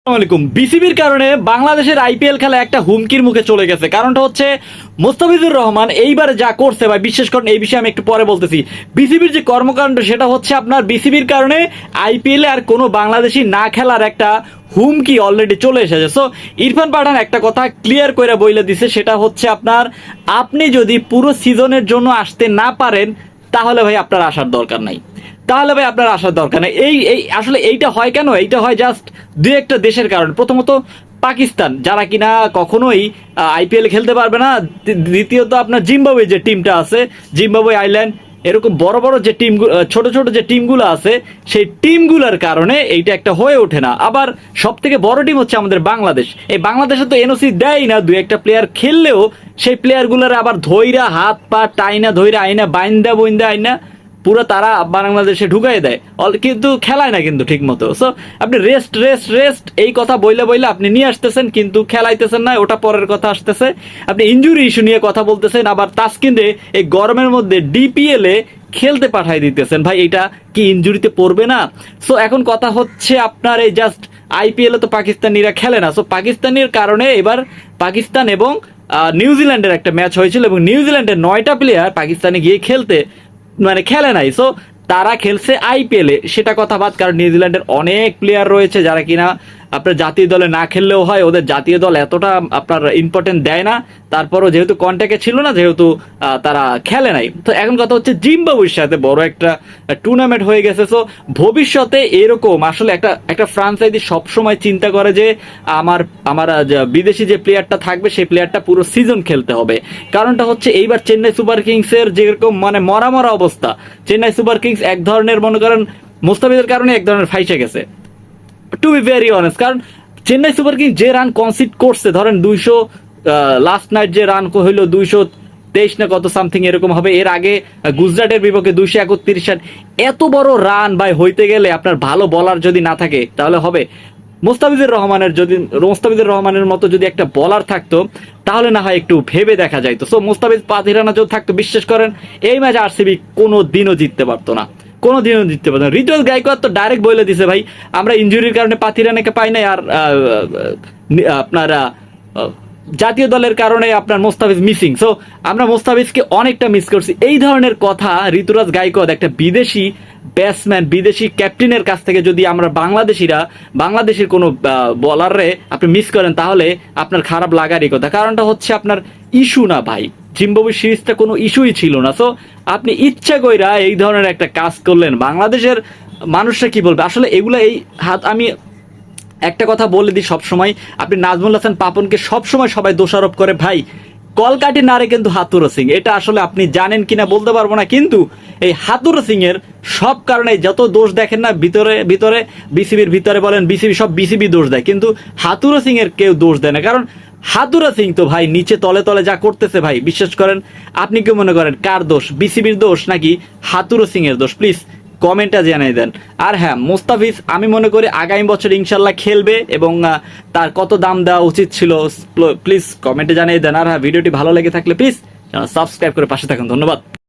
আসসালামাইকুম। বিসিবির কারণে বাংলাদেশের আইপিএল খেলা একটা হুমকির মুখে চলে গেছে। কারণটা হচ্ছে মোস্তাফিজুর রহমান এইবারে যা করছে ভাই, বিশ্বাস করেন এই বিষয়ে আমি একটু পরে বলতেছি। বিসিবির যে কর্মকাণ্ড সেটা হচ্ছে আপনার বিসিবির কারণে আইপিএল আর কোনো বাংলাদেশি না খেলার একটা হুমকি অলরেডি চলে এসেছে। সো ইরফান পাঠান একটা কথা ক্লিয়ার করে বলে দিছে, সেটা হচ্ছে আপনার আপনি যদি পুরো সিজনের জন্য আসতে না পারেন তাহলে ভাই আপনার আসার দরকার নাই। তাহলে ভাই আপনার আসার দরকার নেই। এই এই আসলে এইটা হয় কেন? এইটা হয় জাস্ট দুই একটা দেশের কারণে। প্রথমত পাকিস্তান, যারা কিনা কখনোই আইপিএল খেলতে পারবে না। দ্বিতীয়ত আপনার জিম্বাবুয়ে যে টিমটা আছে, জিম্বাবুয়ে আইল্যান্ড, এরকম বড় বড় যে টিম, ছোট ছোট যে টিমগুলো আছে, সেই টিমগুলোর কারণে এইটা একটা হয়ে ওঠে না। আবার সব থেকে বড় টিম হচ্ছে আমাদের বাংলাদেশ। এই বাংলাদেশে তো এনওসি দেয় না, দুই একটা প্লেয়ার খেললেও সেই প্লেয়ারগুলোর আবার ধইরা হাত পা টাইনা ধইরা আইনা বাইন্দা বইন্দা আইনা পুরো তারা বাংলাদেশে ঢুকাই দেয়, কিন্তু খেলায় না কিন্তু ঠিক মতো। সো আপনি রেস্ট রেস্ট রেস্ট এই কথা বইলে বইলে আপনি নিয়ে আসতেছেন, কিন্তু খেলাইতেছেন না, ওটা পরের কথা আসতেছে। আপনি ইনজুরি ইস্যু নিয়ে কথা বলতেছেন, আবার তাসকিনরে এই গরমের মধ্যে ডিপিএল এ খেলতে পাঠাই দিতেছেন। ভাই এটা কি ইনজুরিতে পড়বে না? সো এখন কথা হচ্ছে আপনার এই জাস্ট আইপিএল এ তো পাকিস্তানিরা খেলে না। সো পাকিস্তানির কারণে এবার পাকিস্তান এবং নিউজিল্যান্ডের একটা ম্যাচ হয়েছিল এবং নিউজিল্যান্ডের 9টা প্লেয়ার পাকিস্তানে গিয়ে খেলতে খেলে নাই। সো তারা খেলছে আইপিএল এ, সেটা কথা বাদ। কারণ নিউজিল্যান্ডের অনেক প্লেয়ার রয়েছে যারা কিনা আপনার জাতীয় দলে না খেললেও হয়, ওদের জাতীয় দল এতটা আপনার ইম্পর্টেন্ট দেয় না। তারপরও যেহেতু কন্ট্যাক্টে ছিল না, যেহেতু তারা খেলে নাই। তো এখন কথা হচ্ছে জিম্বাবুয়ের সাথে বড় একটা টুর্নামেন্ট হয়ে গেছে। সো ভবিষ্যতে এরকম আসলে একটা একটা ফ্রাঞ্চাইজি সবসময় চিন্তা করে যে আমার আমার বিদেশি যে প্লেয়ারটা থাকবে সেই প্লেয়ারটা পুরো সিজন খেলতে হবে। কারণটা হচ্ছে এইবার চেন্নাই সুপার কিংস এর যেরকম মরা মরা অবস্থা, চেন্নাই সুপার কিংস এক ধরনের মনে করেন মুস্তাফিজের কারণে এক ধরনের ফাইসে গেছে, টু বি ভেরি অনেস্ট। কারণ চেন্নাই সুপার কিংস যে রান কনসিড করছে, ধরেন 200, লাস্ট নাইট যে রান হইলো 223 না কত সামথিং এরকম হবে। এর আগে গুজরাটের বিপক্ষে 231 রান। এত বড় রান ভাই হইতে গেলে আপনার ভালো বলার যদি না থাকে তাহলে হবে? মোস্তাফিজুর রহমানের মতো যদি একটা বলার থাকতো তাহলে না হয় একটু ভেবে দেখা যাইতো। সো মোস্তাফিজ পাতিরানা যদি থাকতো, বিশ্বাস করেন এই ম্যাচ আরসিবি কোনো দিনও জিততে পারতো না, কোনো দিনও জিততে পারতো না। ঋতুরাজ গায়কোয়াদ তো ডাইরেক্ট বলে দিছে ভাই, আমরা ইনজুরির কারণে পাতিরানাকে পাই নাই, আর আপনারা জাতীয় দলের কারণে আপনার মোস্তাফিজ মিসিং। সো আমরা মোস্তাফিজকে অনেকটা মিস করছি। এই ধরনের কথা ঋতুরাজ গায়কোয়াদ, একটা বিদেশি ব্যাটসম্যান, বিদেশি ক্যাপ্টেনের কাছ থেকে যদি আমরা বাংলাদেশের কোনো বলারে আপনি মিস করেন তাহলে আপনার খারাপ লাগারই কথা। কারণটা হচ্ছে আপনার ইস্যু না ভাই, জিম্বাবুয়ে সিরিজটা কোনো ইস্যুই ছিল না। সো আপনি ইচ্ছা কইরা এই ধরনের একটা কাজ করলেন, বাংলাদেশের মানুষরা কি বলবে আসলে এগুলা। এই আমি একটা কথা বলে দিই সবসময়, আপনি নাজমুল হাসান পাপনকে সবসময় সবাই দোষারোপ করে ভাই, কলকাঠি নারে কিন্তু হাতুড়ো সিং। এটা আসলে আপনি জানেন কিনা বলতে পারবো না, কিন্তু এই হাতুড়ো সিং এর সব কারণে যত দোষ দেখেন না ভিতরে ভিতরে, বিসিবির ভিতরে বলেন, বিসিবি দোষ দেয়, কিন্তু হাতুড়ো সিং এর কেউ দোষ দেয় না। কারণ হাতুড়া সিং তো ভাই নিচে তলে তলে যা করতেছে ভাই, বিশ্বাস করেন। আপনি কি মনে করেন কার দোষ, বিসিবির দোষ নাকি হাতুড়ো সিং এর দোষ? প্লিজ কমেন্টটা জানিয়ে দেন। আর হ্যাঁ, মোস্তাফিজ আমি মনে করি আগামী বছর ইনশাল্লাহ খেলবে, এবং তার কত দাম দেওয়া উচিত ছিল প্লিজ কমেন্টে জানিয়ে দেন। আর হ্যাঁ, ভিডিওটি ভালো লেগে থাকলে প্লিজ সাবস্ক্রাইব করে পাশে থাকুন। ধন্যবাদ।